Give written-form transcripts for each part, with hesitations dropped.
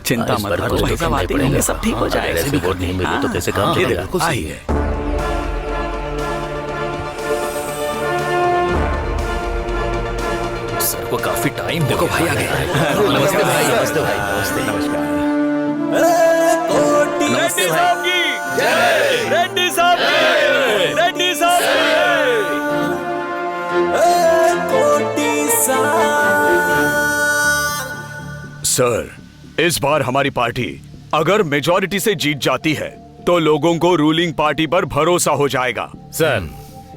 चिंता मत करो भाई साहब, आते होंगे, सब ठीक हो जाएगा। ऐसे भी वोट नहीं मिले तो कैसे काम चलेगा? बिल्कुल सही है। सर को काफी टाइम देखो भाई आ गए। नमस्ते भाई, नमस्ते भाई, नमस्ते। नमस्कार। नमस्ते भाई। रेड्डी साहब की, रेड्डी साहब सर, इस बार हमारी पार्टी अगर मेजॉरिटी से जीत जाती है तो लोगों को रूलिंग पार्टी पर भरोसा हो जाएगा। सर,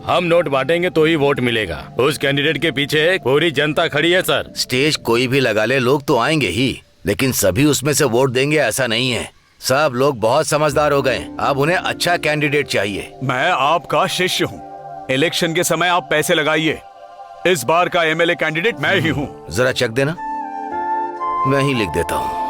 हम नोट बांटेंगे तो ही वोट मिलेगा। उस कैंडिडेट के पीछे पूरी जनता खड़ी है सर। स्टेज कोई भी लगा ले, लोग तो आएंगे ही, लेकिन सभी उसमें से वोट देंगे ऐसा नहीं है। सब लोग बहुत समझदार हो गए, अब उन्हें अच्छा कैंडिडेट चाहिए। मैं आपका शिष्य हूँ। इलेक्शन के समय आप पैसे लगाइए। इस बार का एमएलए कैंडिडेट मैं ही हूँ। जरा चेक देना, मैं ही लिख देता हूँ।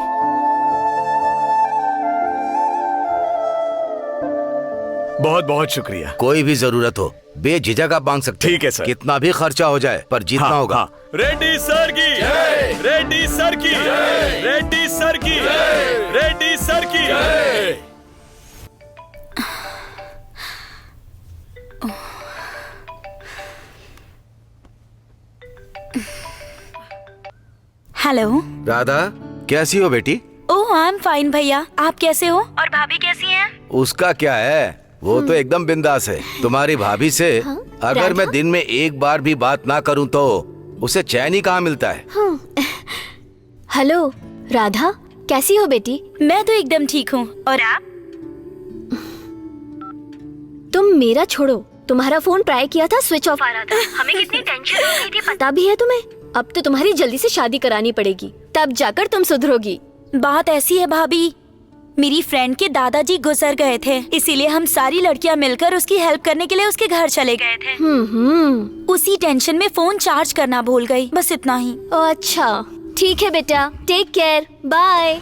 बहुत बहुत शुक्रिया। कोई भी जरूरत हो बेझिझक आप मांग सकते। ठीक है सर। कितना भी खर्चा हो जाए पर जीतना होगा। हाँ। रेड्डी सर की, रेड्डी सर की, रेड्डी सर की, रेड्डी सर की। हेलो राधा, कैसी हो बेटी? ओह आई एम फाइन भैया, आप कैसे हो? और भाभी कैसी हैं? उसका क्या है, वो तो एकदम बिंदास है। तुम्हारी भाभी से अगर मैं दिन में एक बार भी बात ना करूं तो उसे चैन ही कहाँ मिलता है। हेलो राधा, कैसी हो बेटी? मैं तो एकदम ठीक हूँ, और आप? तुम मेरा छोड़ो, तुम्हारा फोन ट्राई किया था, स्विच ऑफ आ रहा था। हमें कितनी टेंशन हो रही थी पता भी है तुम्हें? अब तो तुम्हारी जल्दी से शादी करानी पड़ेगी, तब जाकर तुम सुधरोगी। बात ऐसी है भाभी, मेरी फ्रेंड के दादाजी गुजर गए थे, इसीलिए हम सारी लड़कियां मिलकर उसकी हेल्प करने के लिए उसके घर चले गए थे। उसी टेंशन में फोन चार्ज करना भूल गई, बस इतना ही। अच्छा ठीक है बेटा, take care, bye.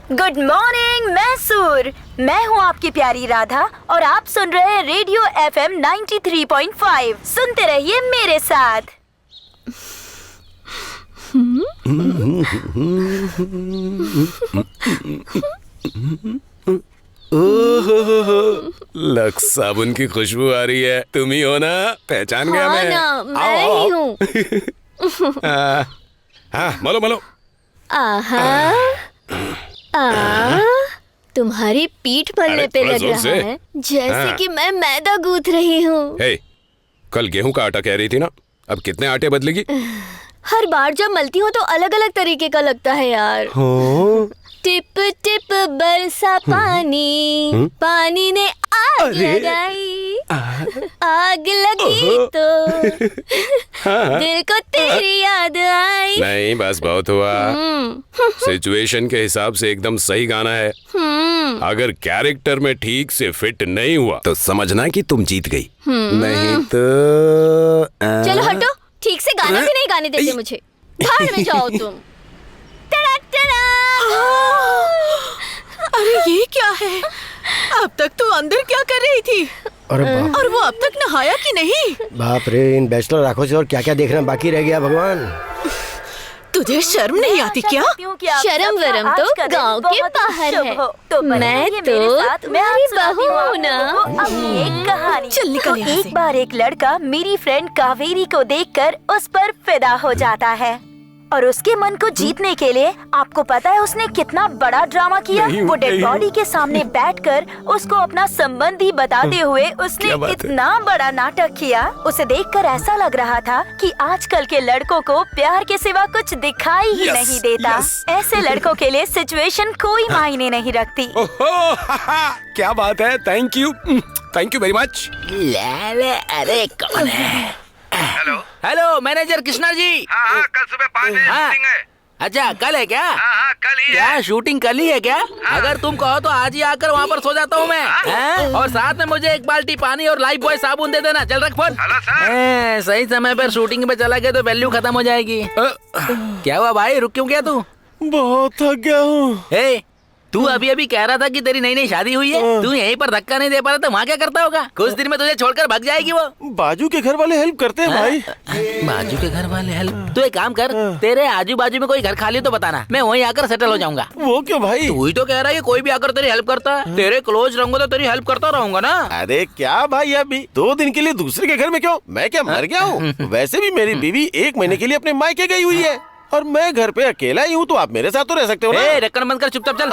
Good morning Mysore, मैं हूँ आपकी प्यारी राधा और आप सुन रहे हैं रेडियो FM 93.5। सुनते रहिए मेरे साथ। लक्स साबुन की खुशबू आ रही है, तुम ही हो ना? पहचान गया मैं। ना, मैं ही हूँ। हाँ, malo malo। आहा, तुम्हारी पीठ पलने पे लग रहा है जैसे कि मैं मैदा गूंथ रही हूँ। हे, कल गेहूं का आटा कह रही थी ना, अब कितने आटे बदलेगी? हर बार जब मलती हूँ तो अलग अलग तरीके का लगता है यार। टिप टिप बरसा पानी, पानी ने आग लगाई, आग लगी तो दिल को तेरी याद आई। नहीं, बस बहुत हुआ। सिचुएशन के हिसाब से एकदम सही गाना है। अगर कैरेक्टर में ठीक से फिट नहीं हुआ तो समझना कि तुम जीत गई, नहीं तो चलो हटो, ठीक से गाना भी नहीं गाने देते मुझे। भाड़ में जाओ तुम। टड़ा टड़ा। अरे ये क्या है? अब तक तू अंदर क्या कर रही थी? और वो अब तक नहाया कि नहीं? बाप रे, इन बैचलर आंखों से और क्या क्या देखना बाकी रह गया भगवान। तुझे शर्म नहीं आती क्या? शर्म वरम तो गांव के बाहर है, मैं तो तुम्हारी बहू हूँ ना। एक कहानी। चल निकल यहाँ से। एक बार एक लड़का मेरी फ्रेंड कावेरी को देखकर उस पर फिदा हो जाता है और उसके मन को जीतने के लिए आपको पता है उसने कितना बड़ा ड्रामा किया। वो डेड बॉडी के सामने बैठकर उसको अपना संबंधी बताते हुए उसने इतना बड़ा नाटक किया। उसे देखकर ऐसा लग रहा था कि आजकल के लड़कों को प्यार के सिवा कुछ दिखाई ही नहीं देता। ऐसे लड़कों के लिए सिचुएशन कोई मायने नहीं रखती। क्या बात है, थैंक यू वेरी मच। अरे कौन है? Hello manager Krishna ji. हाँ, कल सुबह 5 बजे शूटिंग है। अच्छा कल है क्या? हाँ, कल ही क्या है। शूटिंग कल ही है क्या? अगर तुम कहो तो आज ही आकर वहाँ पर सो जाता हूँ मैं। और साथ में मुझे एक बाल्टी पानी और लाइफ बॉय साबुन दे देना। चल रख फोन। Hello sir. सही समय पर शूटिंग पे चला गया तो वैल्यू खत्म हो जाएगी। क्या हुआ भाई, रुक क्यों गया तू? बहुत थक गया हूँ। तू अभी अभी कह रहा था कि तेरी नई नई शादी हुई है, तू यहीं पर धक्का नहीं दे पा रहा तो वहाँ क्या करता होगा? कुछ दिन में तुझे छोड़कर भाग जाएगी वो। बाजू के घर वाले हेल्प करते हैं भाई। बाजू के घर वाले हेल्प? तू एक काम कर, तेरे आजू बाजू में कोई घर खाली तो बताना, मैं वहीं आकर सेटल हो जाऊंगा। वो क्यों भाई? तू ही तो कह रहा है कि कोई भी आकर तेरी हेल्प करता है, तेरे क्लोज रहूंगा तो तेरी हेल्प करता रहूंगा ना। अरे क्या भाई, अभी 2 दिन के लिए दूसरे के घर में क्यों? मैं क्या मर गया हूँ? वैसे भी मेरी बीवी 1 महीने के लिए अपने मायके गई हुई है और मैं घर पे अकेला ही हूँ, तो आप मेरे साथ तो रह सकते हो ना। ढक्कन बंद कर, चुपचाप चल।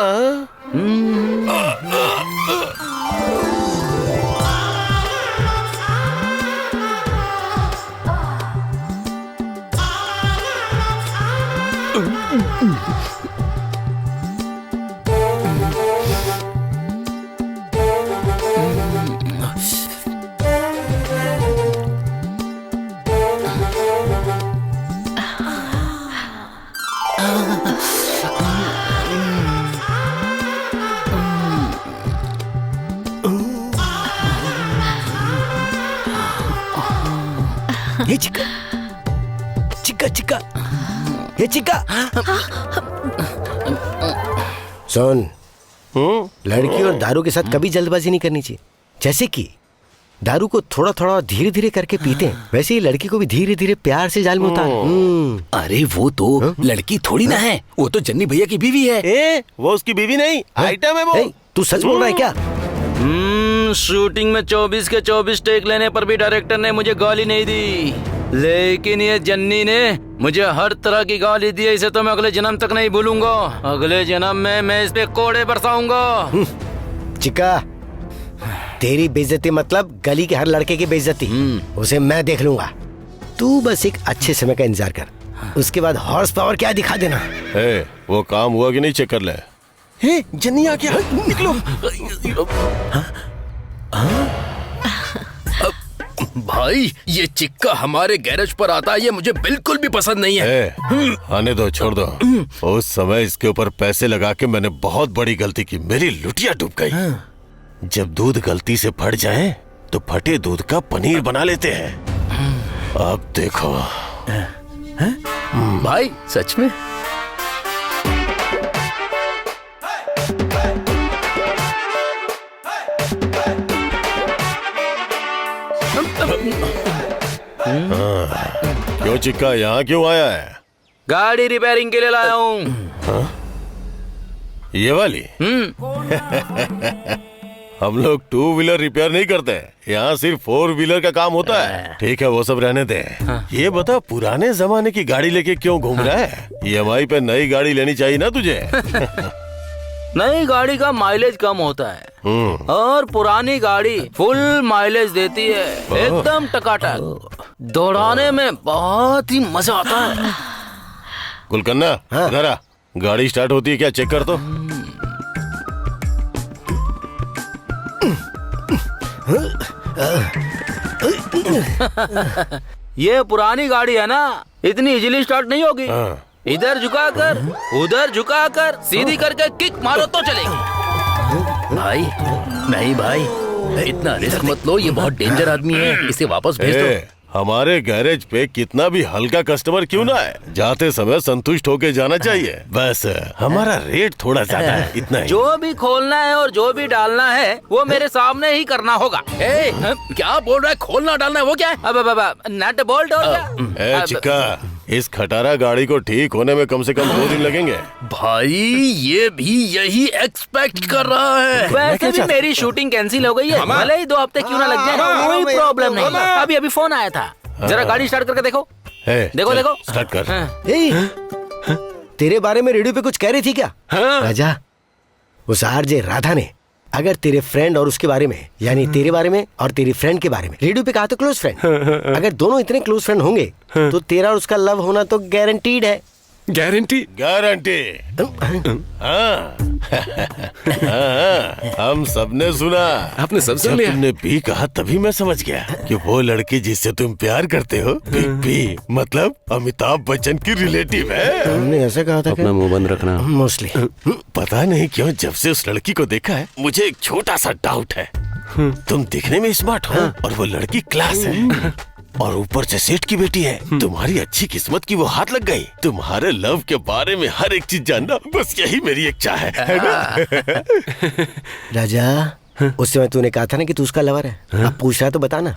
ये चिक्का चिक्का चिक्का, ये चिक्का सुन, लड़की और दारू के साथ कभी जल्दबाजी नहीं करनी चाहिए। जैसे कि दारू को थोड़ा थोड़ा धीरे धीरे करके पीते हैं, वैसे ही लड़की को भी धीरे धीरे प्यार से जाल में उतार। अरे वो तो लड़की थोड़ी ना है, वो तो जन्नी भैया की बीवी है। वो उसकी बीवी नहीं, आइटम है वो। तू सच बोल रहा है क्या? शूटिंग में 24 के 24 टेक लेने पर भी डायरेक्टर ने मुझे गाली नहीं दी, लेकिन ये जन्नी ने मुझे हर तरह की गाली दी है। इसे तो मैं अगले जन्म तक नहीं भूलूंगा। अगले जन्म में मैं इस पे कोड़े बरसाऊंगा। चिक्का, तेरी बेइज्जती मतलब गली के हर लड़के की बेइज्जती, उसे मैं देख लूंगा। तू बस एक अच्छे समय का इंतजार कर, उसके बाद हॉर्स पावर क्या दिखा देना। वो काम हुआ कि नहीं, चेक कर ले। जन्नी आ गया, निकलो। भाई ये चिक्का हमारे गैरेज पर आता है, ये मुझे बिल्कुल भी पसंद नहीं है। आने दो, छोड़ दो। उस समय इसके ऊपर पैसे लगा के मैंने बहुत बड़ी गलती की, मेरी लुटिया डूब गई। जब दूध गलती से फट जाए तो फटे दूध का पनीर बना लेते हैं। अब देखो। भाई सच में? क्यों चिक्का, यहाँ क्यों आया है? गाड़ी रिपेयरिंग के लिए लाया हूँ। ये वाली? हम लोग 2 व्हीलर रिपेयर नहीं करते, यहाँ सिर्फ 4 व्हीलर का काम होता है। ठीक है, वो सब रहने दे। ये बता, पुराने जमाने की गाड़ी लेके क्यों घूम रहा है? EMI पे नई गाड़ी लेनी चाहिए ना तुझे। नई गाड़ी का माइलेज कम होता है और पुरानी गाड़ी फुल माइलेज देती है, एकदम टकाटक। दौड़ाने में बहुत ही मजा आता है। गुलकन्ना, इधर आ। गाड़ी स्टार्ट होती है क्या, चेक कर तो। ये पुरानी गाड़ी है ना, इतनी इजीली स्टार्ट नहीं होगी। इधर झुकाकर उधर झुकाकर सीधी करके किक मारो तो चलेगी। भाई नहीं भाई, इतना रिस्क मत लो, ये बहुत डेंजर आदमी है, इसे वापस भेज दो। हमारे गैरेज पे कितना भी हल्का कस्टमर क्यों ना है, जाते समय संतुष्ट होके जाना चाहिए। बस हमारा रेट थोड़ा ज्यादा है, इतना ही। जो भी खोलना है और जो भी डालना है वो मेरे सामने ही करना होगा। क्या बोल रहा है, खोलना डालना है, वो क्या है? अब नट बोल्ट और क्या? चिक्का, इस खटारा गाड़ी को ठीक होने में कम से कम 2 दिन लगेंगे। भाई ये भी यही एक्सपेक्ट कर रहा है। वैसे भी मेरी शूटिंग कैंसिल हो गई है, भले ही 2 हफ्ते क्यों ना लग जाए, कोई प्रॉब्लम नहीं। अभी अभी फोन आया था, जरा गाड़ी स्टार्ट करके देखो। देखो देखो, स्टार्ट कर। तेरे बारे में रेडियो पे कुछ कह रही थी क्या? राजा, उस आरजे राधा ने अगर तेरे फ्रेंड और उसके बारे में, यानी तेरे बारे में और तेरी फ्रेंड के बारे में रेडियो पे कहा तो क्लोज फ्रेंड। अगर दोनों इतने क्लोज फ्रेंड होंगे तो तेरा और उसका लव होना तो गारंटीड है। गारंटी? गारंटी। हम सबने सुना। आपने सब सुन लिया? तुमने भी कहा तभी मैं समझ गया कि वो लड़की जिससे तुम प्यार करते हो, बिग बी मतलब अमिताभ बच्चन की रिलेटिव है। हमने ऐसा कहा था। अपना मुंह बंद रखना। मोस्टली। पता नहीं क्यों जब से उस लड़की को देखा है मुझे एक छोटा सा डाउट है। तुम दिखने में स्मार्ट हो और वो लड़की क्लास है। और ऊपर से सेठ की बेटी है। तुम्हारी अच्छी किस्मत की वो हाथ लग गई। तुम्हारे लव के बारे में हर एक चीज जानना, बस यही मेरी इच्छा है ना? राजा, उस समय तूने कहा था ना कि तू उसका लवर है। अब पूछ रहा है तो बताना।